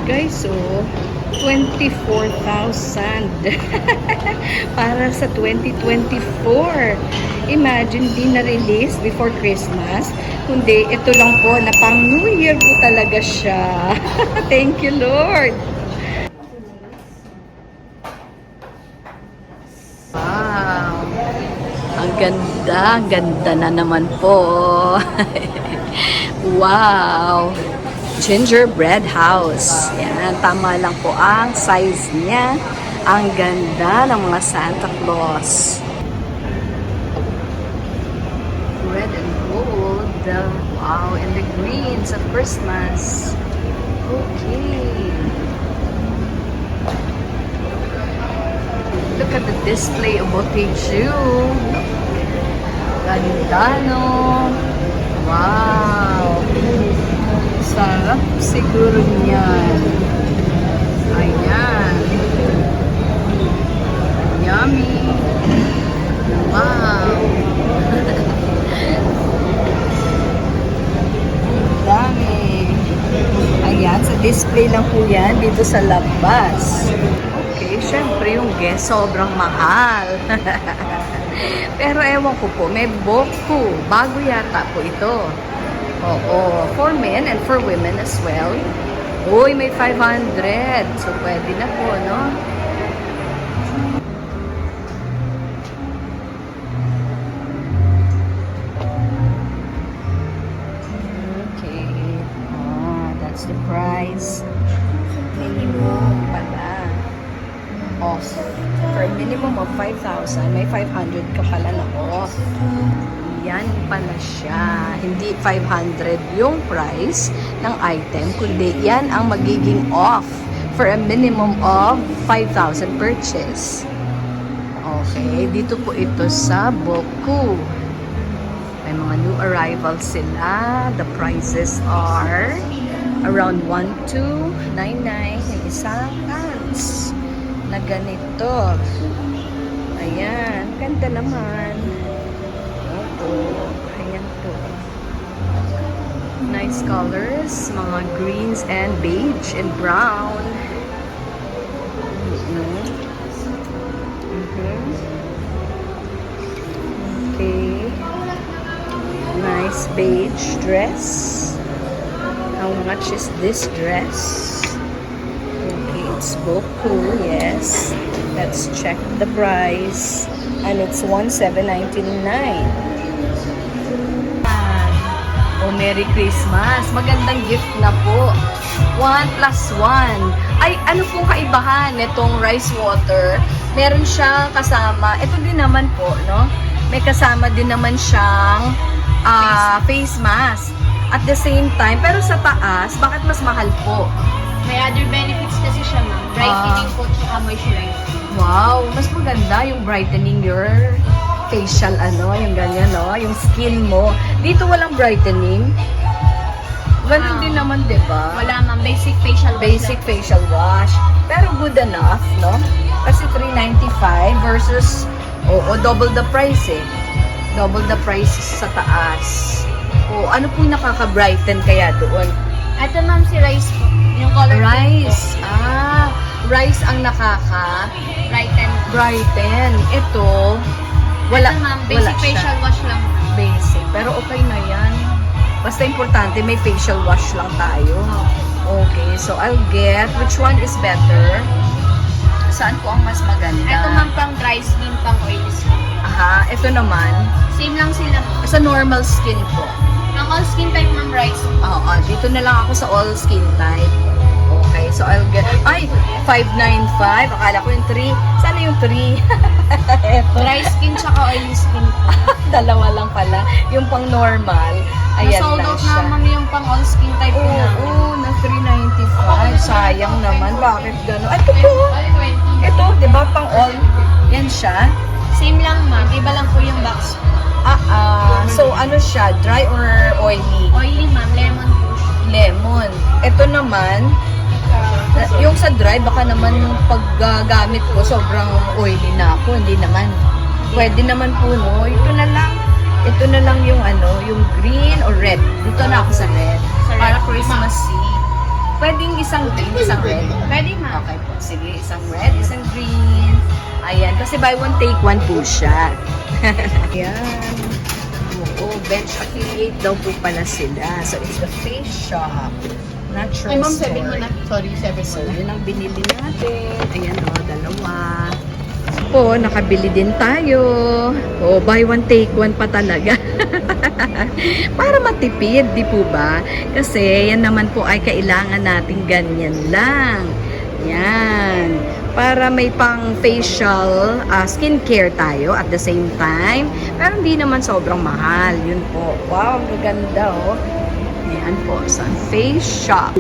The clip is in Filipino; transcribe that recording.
Guys, so 24,000 para sa 2024. Imagine, di na-release before Christmas. Kundi, ito lang po, na pang New Year po talaga siya. Thank you, Lord. Wow. Ang ganda na naman po. Wow. Gingerbread house. Yan, tama lang po ang size niya. Ang ganda ng mga Santa Claus. Red and gold. Wow, and the greens of Christmas. Okay. Look at the display of Botiju. Ganda, no? Wow. Sarap siguro niyan. Ayan. Yummy. Wow. Dami. Ayan, sa display lang po yan dito sa labas. Okay, syempre yung guest sobrang mahal. Pero ewan ko po, may boku. Bago yata po ito. Oo, for men and for women as well. Uy, may 500. So, pwede na po, no? Okay. Oh, that's the price. Minimum pala. Off. For a minimum of 5,000, may 500 ka pala na off. Yan pala siya. Hindi 500 yung price ng item, kundi yan ang magiging off for a minimum of 5,000 purchase. Okay, dito po ito sa Boku. May mga new arrivals sila. The prices are around 1,299 yung isang pants na ganito. Ayan, ganda naman. Ayan po. Nice colors. Mga greens and beige and brown. Okay. Nice beige dress. How much is this dress? Okay, it's Boku, yes. Let's check the price. And it's 1,799. Oh, Merry Christmas. Magandang gift na po. 1+1. Ay, ano pong kaibahan nitong rice water? Meron siyang kasama. Ito din naman po, no? May kasama din naman siyang face mask. At the same time, pero sa taas, bakit mas mahal po? May other benefits kasi siya, ma'am. Brightening po at moisturizer. Wow, mas maganda yung brightening your facial, yung ganyan, no? Yung skin mo. Dito walang brightening. Ganun din naman, di ba? Wala, ma'am. Basic facial wash. Basic facial wash. Pero good enough, no? Kasi 395 versus, double the price eh. Double the price sa taas. Ano po yung nakaka-brighten kaya doon? Ito, ma'am, si Rice po. Yung color Rice. Rice ang brighten. Ito, wala. Ito, ma'am, basic wala facial siya. wash lang. Basic. Pero okay na yan. Basta importante, may facial wash lang tayo. Okay, so I'll get, which one is better? Saan po ang mas maganda? Ito, ma'am, pang dry skin, pang oily skin. Aha, ito naman. Same lang sila, ma'am. Sa normal skin po. Pang all skin type, ma'am, Rice. Oo, dito na lang ako sa all skin type. Okay, so I'll get, 595. Akala ko yung 3. Sana yung 3? Dry skin tsaka oily skin po. Dalawa lang pala. Yung pang normal, ayan Sold lang out siya. na, ma'am, yung pang all skin type po namin. Oo, na 395. Sayang naman. Bakit gano'n? Ito po. 20. Ito, di ba, pang all? Yan siya. Same lang, ma'am. Iba lang po yung box. So, ano siya? Dry or oily? Oily, ma'am. Lemon po siya. Lemon. Ito naman, yung sa dry, baka naman yung paggamit ko, sobrang oily na ako. Hindi naman. Pwede naman po, no? Ito na lang yung yung green or red. Dito na ako sa red. Para Christmassy. Pwedeng isang green, isang red. Pwede, ma'am. Okay po. Sige, isang red, isang green. Ayan, kasi buy one, take one po siya. Ayan. Oo, bench affiliate daw po pala sila. So, it's the Face Shop. Natural Ay, ma'am, store. 7 mo na. Sorry, 7 So, mo na. yun ang binili natin. Ayan o, dalawa. Po, nakabili din tayo. O, buy one, take one pa talaga. Para matipid, di po ba? Kasi yan naman po ay kailangan natin ganyan lang. Yan. Para may pang facial skincare tayo at the same time. Pero hindi naman sobrang mahal. Yun po. Wow, ang ganda oh. Yan po sa Face Shop.